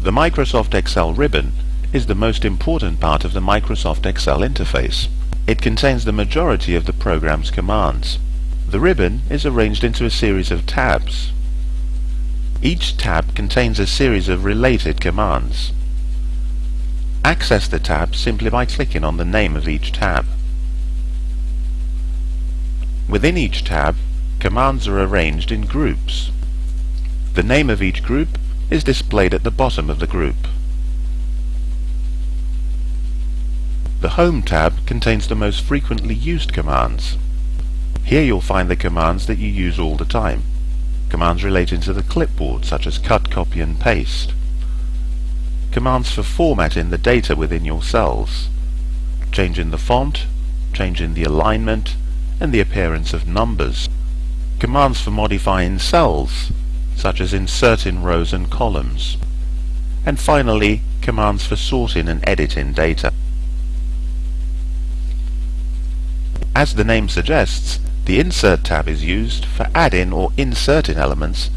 The Microsoft Excel ribbon is the most important part of the Microsoft Excel interface. It contains the majority of the program's commands. The ribbon is arranged into a series of tabs. Each tab contains a series of related commands. Access the tab simply by clicking on the name of each tab. Within each tab, commands are arranged in groups. The name of each group is displayed at the bottom of the group. The Home tab contains the most frequently used commands. Here you'll find the commands that you use all the time. Commands relating to the clipboard, such as cut, copy and paste. Commands for formatting the data within your cells. Changing the font, changing the alignment, and the appearance of numbers. Commands for modifying cells, such as inserting rows and columns. And finally, commands for sorting and editing data. As the name suggests, the Insert tab is used for adding or inserting elements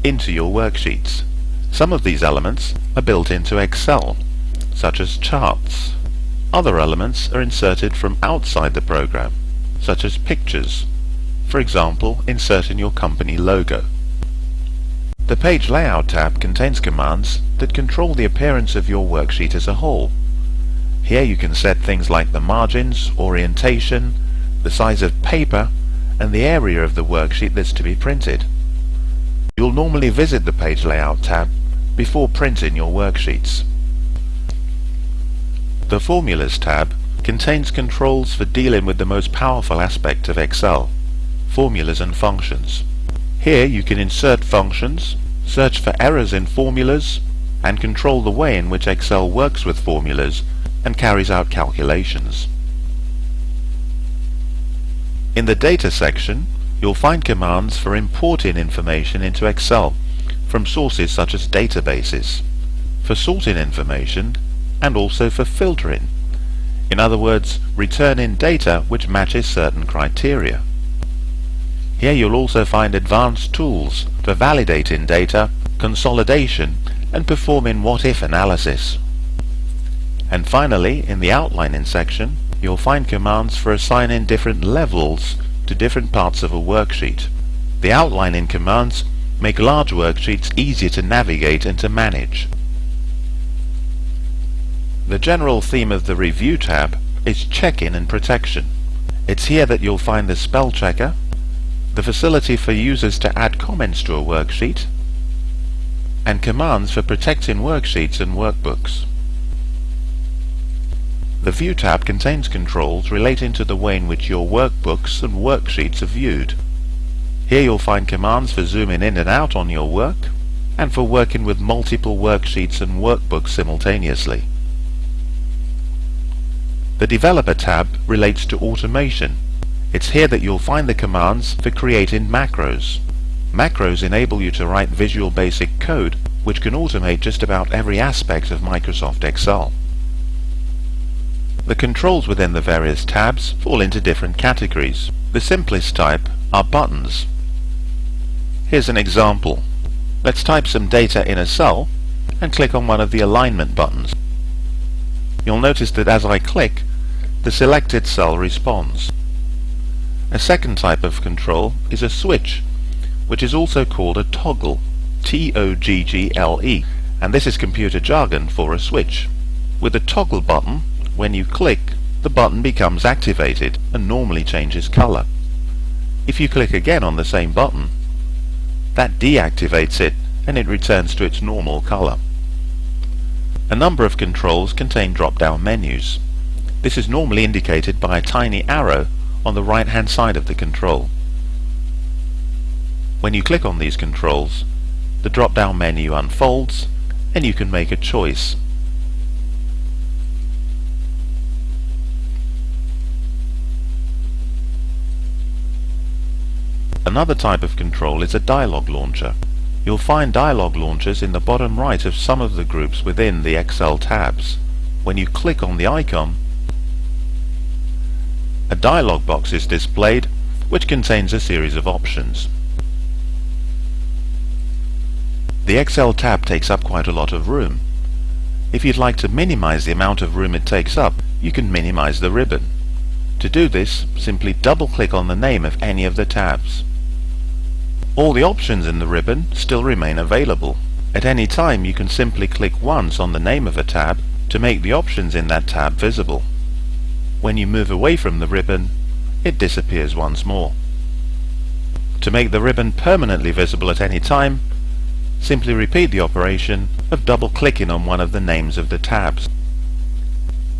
into your worksheets. Some of these elements are built into Excel, such as charts. Other elements are inserted from outside the program, such as pictures, for example, inserting your company logo. The Page Layout tab contains commands that control the appearance of your worksheet as a whole. Here you can set things like the margins, orientation, the size of paper, and the area of the worksheet that's to be printed. You'll normally visit the Page Layout tab before printing your worksheets. The Formulas tab contains controls for dealing with the most powerful aspect of Excel, formulas and functions. Here you can insert functions, search for errors in formulas, and control the way in which Excel works with formulas and carries out calculations. In the Data section, you'll find commands for importing information into Excel from sources such as databases, for sorting information, and also for filtering. In other words, returning data which matches certain criteria. Here you'll also find advanced tools for validating data, consolidation, and performing what-if analysis. And finally, in the Outlining section, you'll find commands for assigning different levels to different parts of a worksheet. The outlining commands make large worksheets easier to navigate and to manage. The general theme of the Review tab is checking and protection. It's here that you'll find the spell checker, the facility for users to add comments to a worksheet, and commands for protecting worksheets and workbooks. The View tab contains controls relating to the way in which your workbooks and worksheets are viewed. Here you'll find commands for zooming in and out on your work, and for working with multiple worksheets and workbooks simultaneously. The Developer tab relates to automation. It's here that you'll find the commands for creating macros. Macros enable you to write Visual Basic code which can automate just about every aspect of Microsoft Excel. The controls within the various tabs fall into different categories. The simplest type are buttons. Here's an example. Let's type some data in a cell and click on one of the alignment buttons. You'll notice that as I click, the selected cell responds. A second type of control is a switch, which is also called a toggle, T-O-G-G-L-E, and this is computer jargon for a switch. With a toggle button, when you click, the button becomes activated and normally changes color. If you click again on the same button, that deactivates it and it returns to its normal color. A number of controls contain drop-down menus. This is normally indicated by a tiny arrow on the right-hand side of the control. When you click on these controls, the drop-down menu unfolds and you can make a choice. Another type of control is a dialog launcher. You'll find dialog launchers in the bottom right of some of the groups within the Excel tabs. When you click on the icon, a dialog box is displayed which contains a series of options. The Excel tab takes up quite a lot of room. If you'd like to minimize the amount of room it takes up, you can minimize the ribbon. To do this, simply double-click on the name of any of the tabs. All the options in the ribbon still remain available. At any time you can simply click once on the name of a tab to make the options in that tab visible. When you move away from the ribbon, it disappears once more. To make the ribbon permanently visible at any time, simply repeat the operation of double-clicking on one of the names of the tabs.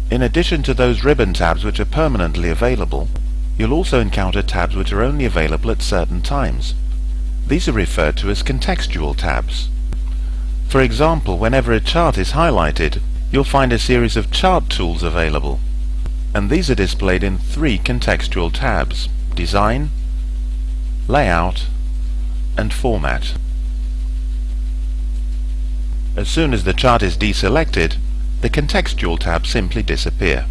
In addition to those ribbon tabs which are permanently available, you'll also encounter tabs which are only available at certain times. These are referred to as contextual tabs. For example, whenever a chart is highlighted, you'll find a series of chart tools available, and these are displayed in 3 contextual tabs: Design, Layout, and Format. As soon as the chart is deselected, the contextual tabs simply disappear.